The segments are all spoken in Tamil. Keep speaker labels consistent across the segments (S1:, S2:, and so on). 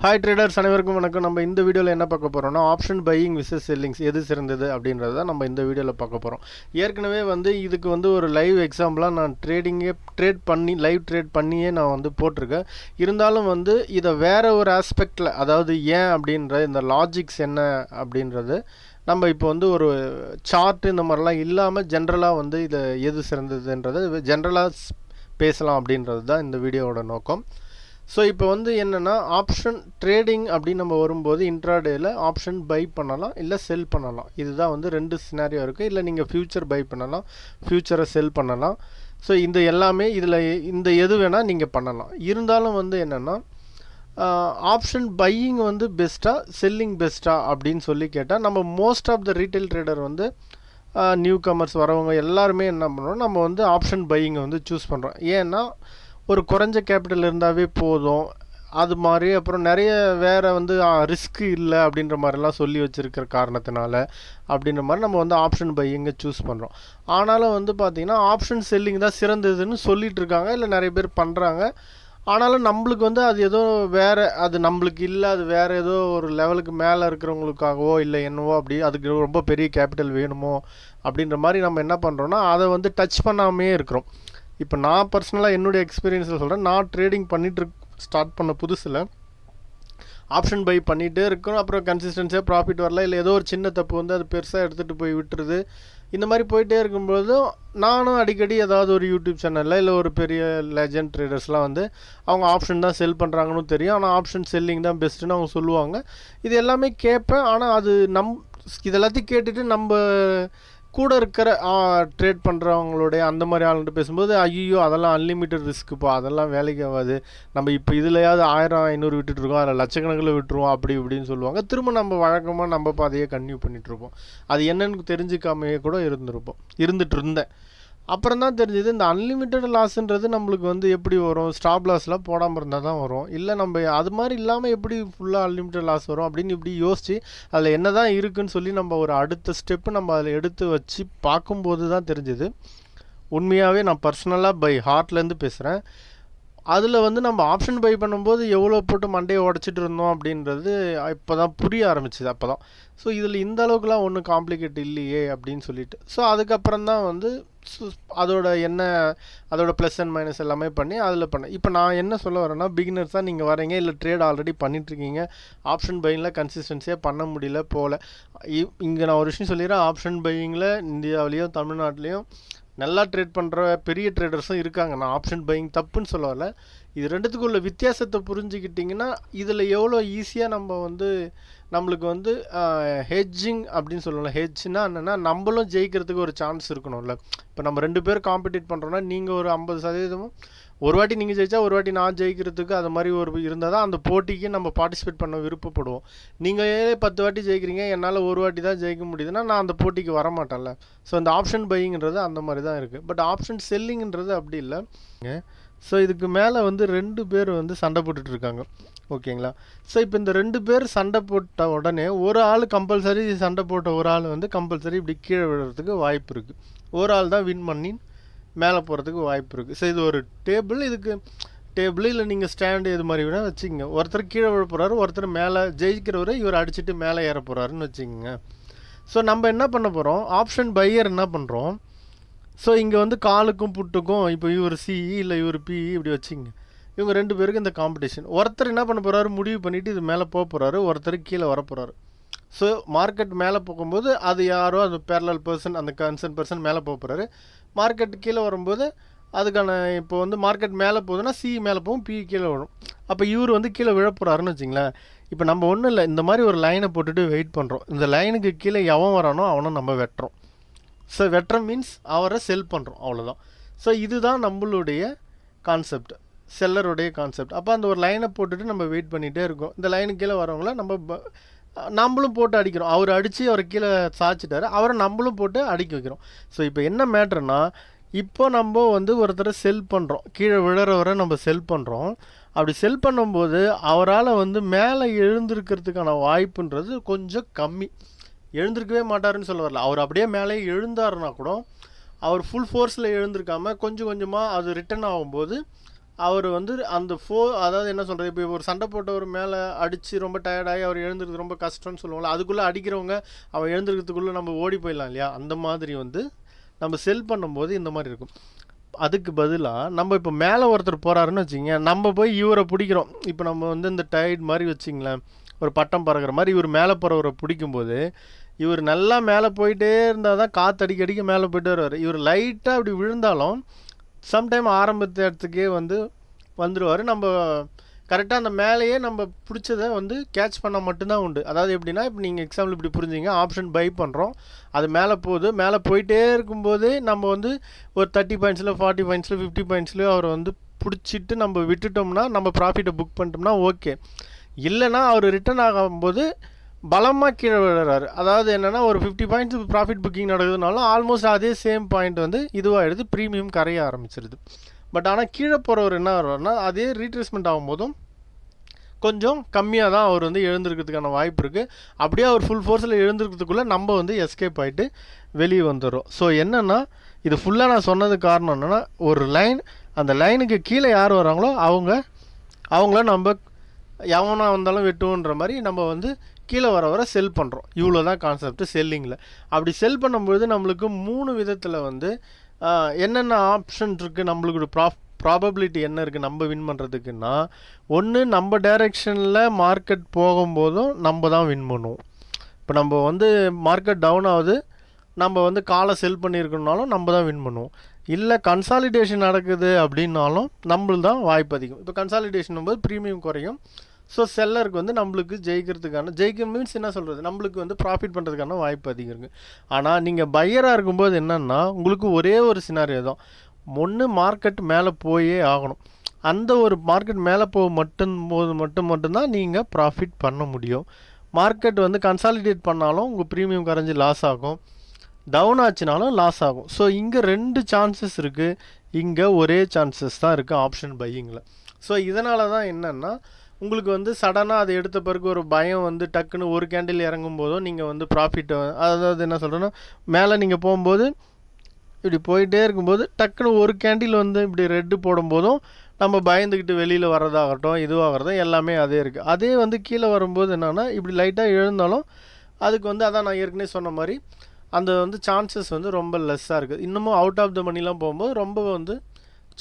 S1: ஹாய் ட்ரேடர்ஸ் அனைவருக்கும் வணக்கம். நம்ம இந்த வீடியோவில் என்ன பார்க்க போகிறோம்னா ஆப்ஷன் பையிங் விசஸ் செல்லிங்ஸ் எது சிறந்தது அப்படின்றத தான் நம்ம இந்த வீடியோவில் பார்க்க போகிறோம். ஏற்கனவே இதுக்கு ஒரு லைவ் எக்ஸாம்பிளாக நான் லைவ் ட்ரேட் பண்ணியே நான் போட்டிருக்கேன். இருந்தாலும் இதை வேறு ஒரு ஆஸ்பெக்டில், அதாவது ஏன் அப்படின்ற இந்த லாஜிக்ஸ் என்ன அப்படின்றது நம்ம இப்போ ஒரு சார்ட் இந்த மாதிரிலாம் இல்லாமல் ஜென்ரலாக இதை எது சிறந்ததுன்றதை ஜென்ரலாக பேசலாம் அப்படின்றது தான் இந்த வீடியோவோட நோக்கம். ஸோ இப்போ என்னென்னா ஆப்ஷன் ட்ரேடிங் அப்படின்னு நம்ம வரும்போது இன்ட்ராடேயில் ஆப்ஷன் பை பண்ணலாம், இல்லை செல் பண்ணலாம். இதுதான் ரெண்டு சினாரியோ இருக்குது. இல்லை நீங்கள் ஃப்யூச்சர் பை பண்ணலாம், ஃப்யூச்சரை செல் பண்ணலாம். ஸோ இந்த எல்லாமே இதில் எது வேணால் நீங்கள் பண்ணலாம். இருந்தாலும் என்னென்னா ஆப்ஷன் பையிங் பெஸ்ட்டாக செல்லிங் பெஸ்ட்டாக அப்படின்னு சொல்லி கேட்டால் நம்ம most of the retail trader new commerce வரவங்க எல்லாருமே என்ன பண்ணுறோம், நம்ம ஆப்ஷன் பையிங்கை சூஸ் பண்ணுறோம். ஏன்னா ஒரு குறைஞ்ச கேபிட்டல் இருந்தாவே போதும். அது மாதிரி அப்புறம் நிறைய வேறு ரிஸ்க் இல்லை அப்படின்ற மாதிரிலாம் சொல்லி வச்சுருக்கிற காரணத்தினால அப்படின்ற மாதிரி நம்ம ஆப்ஷன் பையிங்கை சூஸ் பண்ணுறோம். ஆனாலும் பார்த்திங்கன்னா ஆப்ஷன் செல்லிங் தான் சிறந்ததுன்னு சொல்லிகிட்டு இருக்காங்க, இல்லை நிறைய பேர் பண்ணுறாங்க. ஆனாலும் நம்மளுக்கு அது ஏதோ வேறு, அது நம்மளுக்கு இல்லை, அது வேறு ஏதோ ஒரு லெவலுக்கு மேலே இருக்கிறவங்களுக்காகவோ இல்லை என்னவோ அப்படி அதுக்கு ரொம்ப பெரிய கேபிட்டல் வேணுமோ அப்படின்ற மாதிரி நம்ம என்ன பண்ணுறோன்னா அதை டச் பண்ணாமே இருக்கிறோம். இப்போ நான் பர்சனலாக என்னுடைய எக்ஸ்பீரியன்ஸில் சொல்கிறேன். நான் ட்ரேடிங் ஸ்டார்ட் பண்ண புதுசில் ஆப்ஷன் பை பண்ணிகிட்டே இருக்கணும். அப்புறம் கன்சிஸ்டன்ஸியாக ப்ராஃபிட் வரல, இல்லை ஏதோ ஒரு சின்ன தப்பு அது பெருசாக எடுத்துகிட்டு போய் விட்டுருது. இந்த மாதிரி போயிட்டே இருக்கும்போதும் நானும் அடிக்கடி ஏதாவது ஒரு யூடியூப் சேனலில் இல்லை ஒரு பெரிய லெஜண்ட் ட்ரேடர்ஸ்லாம் அவங்க ஆப்ஷன் தான் செல் பண்ணுறாங்கன்னு தெரியும், ஆனால் ஆப்ஷன் செல்லிங் தான் பெஸ்ட்டுன்னு அவங்க சொல்லுவாங்க. இது எல்லாமே கேட்பேன். ஆனால் அது இதெல்லாத்தையும் கேட்டுட்டு நம்ம கூட இருக்கிற ட்ரேட் பண்ணுறவங்களுடைய அந்த மாதிரி ஆளுகிட்ட பேசும்போது, ஐயோ அதெல்லாம் அன்லிமிட்டட் ரிஸ்க்குப்பா, அதெல்லாம் வேலைக்கு ஆகாது, நம்ம இப்போ இதுலையாவது 1000-500 விட்டுட்டுருக்கோம், அதில் லட்சக்கணக்கில் விட்டுருவோம் அப்படி இப்படின்னு சொல்லுவாங்க. திரும்ப நம்ம வழக்கமாக நம்ம பாதையே கன்டினியூ பண்ணிகிட்ருப்போம். அது என்னன்னு தெரிஞ்சுக்காமையே கூட இருந்துட்டு இருந்தேன். அப்புறம் தான் தெரிஞ்சது இந்த அன்லிமிட்டட் லாஸ்ன்றது நம்மளுக்கு எப்படி வரும், ஸ்டாப் லாஸ்லாம் போடாமல் இருந்தால் தான் வரும். இல்லை நம்ம அது மாதிரி இல்லாமல் எப்படி ஃபுல்லாக அன்லிமிட்டட் லாஸ் வரும் அப்படின்னு இப்படி யோசித்து அதில் என்ன தான் இருக்குதுன்னு சொல்லி நம்ம ஒரு அடுத்த ஸ்டெப்பு நம்ம அதில் எடுத்து வச்சு பார்க்கும்போது தான் தெரிஞ்சுது. உண்மையாகவே நான் பர்சனலாக பை ஹார்ட்லேருந்து பேசுகிறேன். அதில் நம்ம ஆப்ஷன் பை பண்ணும்போது எவ்வளோ போட்டு மண்டையை உடச்சிட்டு இருந்தோம் அப்படின்றது இப்போ தான் புரிய ஆரம்பிச்சிது. அப்போ தான் ஸோ இதில் இந்த அளவுக்குலாம் ஒன்றும் காம்ப்ளிகேட் இல்லையே அப்படின்னு சொல்லிட்டு, ஸோ அதுக்கப்புறம் தான் அதோட ப்ளஸ் அண்ட் மைனஸ் எல்லாமே பண்ணி அதில் பண்ணேன். இப்போ நான் என்ன சொல்ல வரேன்னா, பிகினர்ஸாக நீங்கள் வரீங்க, இல்லை ட்ரேட் ஆல்ரெடி பண்ணிட்டுருக்கீங்க, ஆப்ஷன் பையிங்கில் கன்சிஸ்டன்சியாக பண்ண முடியல போல். இங்கே நான் ஒரு விஷயம் சொல்லிடுறேன். ஆப்ஷன் பையிங்கில் இந்தியாவிலையும் தமிழ்நாட்டிலையும் நல்லா ட்ரேட் பண்ணுற பெரிய ட்ரேடர்ஸும் இருக்காங்க. நான் ஆப்ஷன் பையிங் தப்புன்னு சொல்ல வரல. இது ரெண்டுத்துக்குள்ள வித்தியாசத்தை புரிஞ்சுக்கிட்டிங்கன்னா இதில் எவ்வளோ ஈஸியாக நம்மளுக்கு ஹெட்ஜிங் அப்படின்னு சொல்லலாம். ஹெட்ஜ்னா என்னென்னா நம்மளும் ஜெயிக்கிறதுக்கு ஒரு சான்ஸ் இருக்கணும்ல. இப்போ நம்ம 2 பேர் காம்படிட் பண்ணுறோன்னா நீங்கள் ஒரு 50% ஒரு வாட்டி நீங்கள் ஜெயிச்சா ஒரு வாட்டி நான் ஜெயிக்கிறதுக்கு அது மாதிரி இருந்தால் தான் அந்த போட்டிக்கு நம்ம பார்ட்டிசிபேட் பண்ண விருப்பப்படுவோம். நீங்கள் 10 வாட்டி ஜெயிக்கிறீங்க, என்னால் ஒரு வாட்டி தான் ஜெயிக்க முடியுதுன்னா நான் அந்த போட்டிக்கு வரமாட்டேன்ல. ஸோ இந்த ஆப்ஷன் பையிங்கிறது அந்த மாதிரி தான் இருக்குது. பட் ஆப்ஷன் செல்லிங்கிறது அப்படி இல்லை. ஸோ இதுக்கு மேலே 2 பேர் சண்டை போட்டுட்ருக்காங்க, ஓகேங்களா. ஸோ இப்போ இந்த 2 பேர் சண்டை போட்ட உடனே ஒரு ஆள் கம்பல்சரி, சண்டை போட்ட ஒரு ஆள் கம்பல்சரி இப்படி கீழே விழுறதுக்கு வாய்ப்பு இருக்குது. ஒரு ஆள் தான் வின் பண்ணி மேலே போகிறதுக்கு வாய்ப்பு இருக்குது. ஸோ இது ஒரு டேபிள் இல்லை நீங்கள் ஸ்டாண்டு இது மாதிரி வேணால் வச்சுக்கோங்க. ஒருத்தர் கீழே விழ போகிறாரு, ஒருத்தர் மேலே ஜெயிக்கிறவரை இவர் அடிச்சுட்டு மேலே ஏற போகிறாருன்னு வச்சுக்கோங்க. ஸோ நம்ம என்ன பண்ண போகிறோம், ஆப்ஷன் பையர் என்ன பண்ணுறோம், ஸோ இங்கே காலுக்கும் புட்டுக்கும் இப்போ இவர் சிஇ இல்லை இவர் பிஇ இப்படி வச்சுங்க. இவங்க 2 பேருக்கு இந்த காம்படிஷன். ஒருத்தர் என்ன பண்ண போகிறாரு, முடிவு பண்ணிவிட்டு இது மேலே போக போகிறாரு, ஒருத்தர் கீழே வர போகிறாரு. ஸோ மார்க்கெட் மேலே போகும்போது அது யாரோ அந்த பேரலல் பர்சன், அந்த கன்சர்ன் பர்சன் மேலே போக போகிறாரு. மார்க்கெட் கீழே வரும்போது அதுக்கான இப்போ மார்க்கெட் மேலே போகுதுன்னா சி மேலே போகும், பி கீழே வரும். அப்போ இவர் கீழே விழ போகிறாருன்னு வச்சிங்களேன். இப்போ நம்ம ஒன்றும் இல்லை, இந்த மாதிரி ஒரு லைனை போட்டுட்டு வெயிட் பண்ணுறோம். இந்த லைனுக்கு கீழே எவன் வரானோ அவனை நம்ம வெட்டுறோம். ஸோ வெட்டுற மீன்ஸ் அவரை செல் பண்ணுறோம், அவ்வளோதான். ஸோ இதுதான் நம்மளுடைய கான்செப்ட், செல்லருடைய கான்செப்ட். அப்போ அந்த ஒரு லைனை போட்டுட்டு நம்ம வெயிட் பண்ணிகிட்டே இருக்கோம். இந்த லைனுக்கு கீழே வரவங்கள நம்மளும் போட்டு அடிக்கிறோம். அவர் அடித்து அவரை கீழே சாய்ச்சிட்டாரு, அவரை நம்மளும் போட்டு அடிக்க வைக்கிறோம். ஸோ இப்போ என்ன மேட்ருன்னா, இப்போ நம்ம ஒருத்தரை செல் பண்ணுறோம், கீழே விழுறவரை நம்ம செல் பண்ணுறோம். அப்படி செல் பண்ணும்போது அவரால் மேலே எழுந்திருக்கிறதுக்கான வாய்ப்புன்றது கொஞ்சம் கம்மி. எழுந்திருக்கவே மாட்டாருன்னு சொல்ல வரல. அவர் அப்படியே மேலே எழுந்தாருன்னா கூட அவர் ஃபுல் ஃபோர்ஸில் எழுந்திருக்காமல் கொஞ்சம் கொஞ்சமாக அது ரிட்டர்ன் ஆகும்போது அவர் வந்து அந்த அதாவது என்ன சொல்கிறது, இப்போ ஒரு சண்டை போட்டவர் மேலே அடித்து ரொம்ப டயர்டாகி அவர் எழுந்திருக்கு ரொம்ப கஷ்டம்னு சொல்லுவாங்களா, அதுக்குள்ளே அடிக்கிறவங்க அவன் எழுந்திருக்கிறதுக்குள்ளே நம்ம ஓடி போயிடலாம் இல்லையா, அந்த மாதிரி வந்து நம்ம செல் பண்ணும்போது இந்த மாதிரி இருக்கும். அதுக்கு பதிலாக நம்ம இப்போ மேலே ஒருத்தர் போகிறாருன்னு வச்சுங்க, நம்ம போய் இவரை பிடிக்கிறோம். இப்போ நம்ம வந்து இந்த டைட் மாதிரி வச்சிங்களேன், ஒரு பட்டம் பறக்கிற மாதிரி இவர் மேலே போகிறவரை பிடிக்கும்போது இவர் நல்லா மேலே போயிட்டே இருந்தால் தான் காற்று அடிக்கடிக்க மேலே போயிட்டே வருவார். இவர் லைட்டாக அப்படி விழுந்தாலும் சம்டைம் ஆரம்பத்து இடத்துக்கே வந்துடுவார். நம்ம கரெக்டாக அந்த மேலேயே நம்ம பிடிச்சதை வந்து கேட்ச் பண்ணால் மட்டும்தான் உண்டு. அதாவது எப்படின்னா, இப்போ நீங்கள் எக்ஸாம்பிள் இப்படி புரிஞ்சுங்க, ஆப்ஷன் பை பண்ணுறோம், அது மேலே போகுது, மேலே போயிட்டே இருக்கும்போது நம்ம வந்து ஒரு 30 பாயிண்ட்ஸில் 40 பாயிண்ட்ஸில் 50 பாயிண்ட்ஸ்லையோ அவரை வந்து பிடிச்சிட்டு நம்ம விட்டுட்டோம்னா, நம்ம ப்ராஃபிட்டை புக் பண்ணிட்டோம்னா ஓகே. இல்லைனா அவர் ரிட்டர்ன் ஆகும்போது பலமாக கீழே விழுறாரு. அதாவது என்னென்னா, ஒரு 50 பாயிண்ட்ஸ் ப்ராஃபிட் புக்கிங் நடக்குதுனாலும் ஆல்மோஸ்ட் அதே சேம் பாயிண்ட் வந்து இதுவாக எடுத்து ப்ரீமியம் கரைய ஆரம்பிச்சிருது. பட் ஆனால் கீழே போகிறவர் என்ன வருவார்னா, அதே ரீட்ரேஸ்மெண்ட் ஆகும்போதும் கொஞ்சம் கம்மியாக தான் அவர் வந்து எழுந்திருக்கிறதுக்கான வாய்ப்பு இருக்குது. அப்படியே அவர் ஃபுல் ஃபோர்ஸில் எழுந்திருக்கிறதுக்குள்ளே நம்ம வந்து எஸ்கேப் ஆகிட்டு வெளியே வந்துடுறோம். ஸோ என்னென்னா, இது ஃபுல்லாக நான் சொன்னதுக்கு காரணம் என்னென்னா, ஒரு லைன், அந்த லைனுக்கு கீழே யார் வராங்களோ அவங்கள நம்ம எவனாக வந்தாலும் வெட்டுவோன்ற மாதிரி நம்ம வந்து கீழே வர செல் பண்ணுறோம். இவ்வளோ தான் கான்செப்ட் செல்லிங்கில். அப்படி செல் பண்ணும்போது நம்மளுக்கு 3 விதத்தில் வந்து என்னென்ன ஆப்ஷன் இருக்குது, நம்மளுக்கு ப்ராபபிலிட்டி என்ன இருக்குது நம்ம வின் பண்ணுறதுக்குன்னா, ஒன்று நம்ம டைரெக்ஷனில் மார்க்கெட் போகும்போதும் நம்ம தான் வின் பண்ணுவோம். இப்போ நம்ம வந்து மார்க்கெட் டவுன் ஆகுது, நம்ம வந்து காலை செல் பண்ணியிருக்கணுனாலும் நம்ம தான் வின் பண்ணுவோம். இல்லை கன்சாலிடேஷன் நடக்குது அப்படின்னாலும் நம்மளுக்கு தான் வாய்ப்பு அதிகம். இப்போ கன்சாலிடேஷன் போது ப்ரீமியம் குறையும். ஸோ செல்லருக்கு வந்து நம்மளுக்கு ஜெயிக்க மீன்ஸ் என்ன சொல்கிறது, நம்மளுக்கு வந்து ப்ராஃபிட் பண்ணுறதுக்கான வாய்ப்பு அதிகம் இருக்குது. ஆனால் நீங்கள் பையராக இருக்கும்போது என்னென்னா, உங்களுக்கு ஒரே ஒரு சினாரியோ தான், ஒன்று மார்க்கெட் மேலே போயே ஆகணும். அந்த ஒரு மார்க்கெட் மேலே மட்டும்தான் நீங்கள் ப்ராஃபிட் பண்ண முடியும். மார்க்கெட் வந்து கன்சாலிடேட் பண்ணாலும் உங்கள் ப்ரீமியம் கரைஞ்சி லாஸ் ஆகும், டவுன் ஆச்சுனாலும் லாஸ் ஆகும். ஸோ இங்கே 2 சான்சஸ் இருக்குது, இங்கே ஒரே சான்சஸ் தான் இருக்குது ஆப்ஷன் பையிங்கில். ஸோ இதனால தான் என்னென்னா, உங்களுக்கு வந்து சடனாக அதை எடுத்த பிறகு ஒரு பயம் வந்து டக்குன்னு ஒரு கேண்டில் இறங்கும் போதும் நீங்கள் வந்து ப்ராஃபிட்டை, அதாவது என்ன சொல்கிறேன்னா, மேலே நீங்கள் போகும்போது இப்படி போயிட்டே இருக்கும்போது டக்குன்னு ஒரு கேண்டில் வந்து இப்படி ரெட்டு போடும்போதும் நம்ம பயந்துக்கிட்டு வெளியில் வர்றதாகட்டும் இதுவாகிறதும் எல்லாமே அதே இருக்குது. அதே வந்து கீழே வரும்போது என்னென்னா, இப்படி லைட்டாக எழுந்தாலும் அதுக்கு வந்து அதான் நான் ஏற்கனவே சொன்ன மாதிரி அந்த வந்து சான்சஸ் வந்து ரொம்ப லெஸ்ஸாக இருக்குது. இன்னமும் அவுட் ஆஃப் த மணிலாம் போகும்போது ரொம்ப வந்து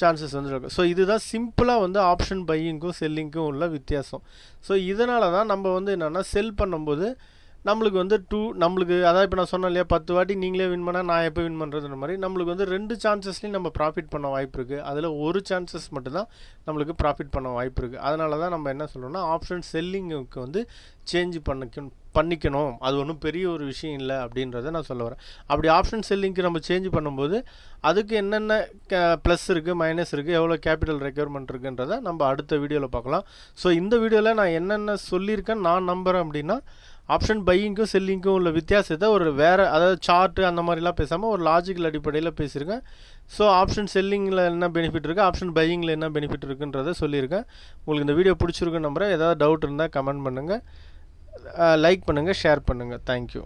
S1: சான்சஸ் வந்து இருக்கும். ஸோ இதுதான் சிம்பிளாக வந்து ஆப்ஷன் பையிங்க்கும் செல்லிங்க்கும் உள்ள வித்தியாசம். ஸோ இதனால தான் நம்ம வந்து என்னென்னா, செல் பண்ணும்போது நம்மளுக்கு வந்து நம்மளுக்கு அதாவது இப்போ நான் சொன்னேன் இல்லையா, 10 வாட்டி நீங்களே வின் பண்ணால் நான் எப்போ வின் பண்ணுறதுன்ற மாதிரி நம்மளுக்கு வந்து 2 சான்சஸ்லையும் நம்ம ப்ராஃபிட் பண்ண வாய்ப்பு இருக்குது. அதில் ஒரு சான்சஸ் மட்டும்தான் நம்மளுக்கு ப்ராஃபிட் பண்ண வாய்ப்பு இருக்குது. அதனால தான் நம்ம என்ன சொல்கிறோம்னா, ஆப்ஷன் செல்லிங்குக்கு வந்து சேஞ்ச் பண்ணிக்கணும், அது ஒன்றும் பெரிய ஒரு விஷயம் இல்லை அப்படின்றத நான் சொல்ல வரேன். அப்படி ஆப்ஷன் செல்லிங்க்கு நம்ம சேஞ்ச் பண்ணும்போது அதுக்கு என்னென்ன ப்ளஸ் இருக்குது, மைனஸ் இருக்குது, எவ்வளோ கேபிட்டல் ரெக்யர்மெண்ட் இருக்குன்றதை நம்ம அடுத்த வீடியோவில் பார்க்கலாம். ஸோ இந்த வீடியோவில் நான் என்னென்ன சொல்லியிருக்கேன் நான் நம்புகிறேன் அப்படின்னா, ஆப்ஷன் பையிங்க்கும் செல்லிங்க்கும் உள்ள வித்தியாசத்தை ஒரு வேறு, அதாவது சார்ட்டு அந்த மாதிரிலாம் பேசாமல் ஒரு லாஜிக்கல் அடிப்படையில் பேசியிருக்கேன். ஸோ ஆப்ஷன் செல்லிங்கில் என்ன பெனிஃபிட் இருக்குது, ஆப்ஷன் பையிங்கில் என்ன பெனிஃபிட் இருக்குன்றதை சொல்லியிருக்கேன். உங்களுக்கு இந்த வீடியோ பிடிச்சிருக்குன்னு நம்புகிறேன். ஏதாவது டவுட் இருந்தால் கமெண்ட் பண்ணுங்கள், லைக் பண்ணுங்கள், ஷேர் பண்ணுங்கள். தேங்க்யூ.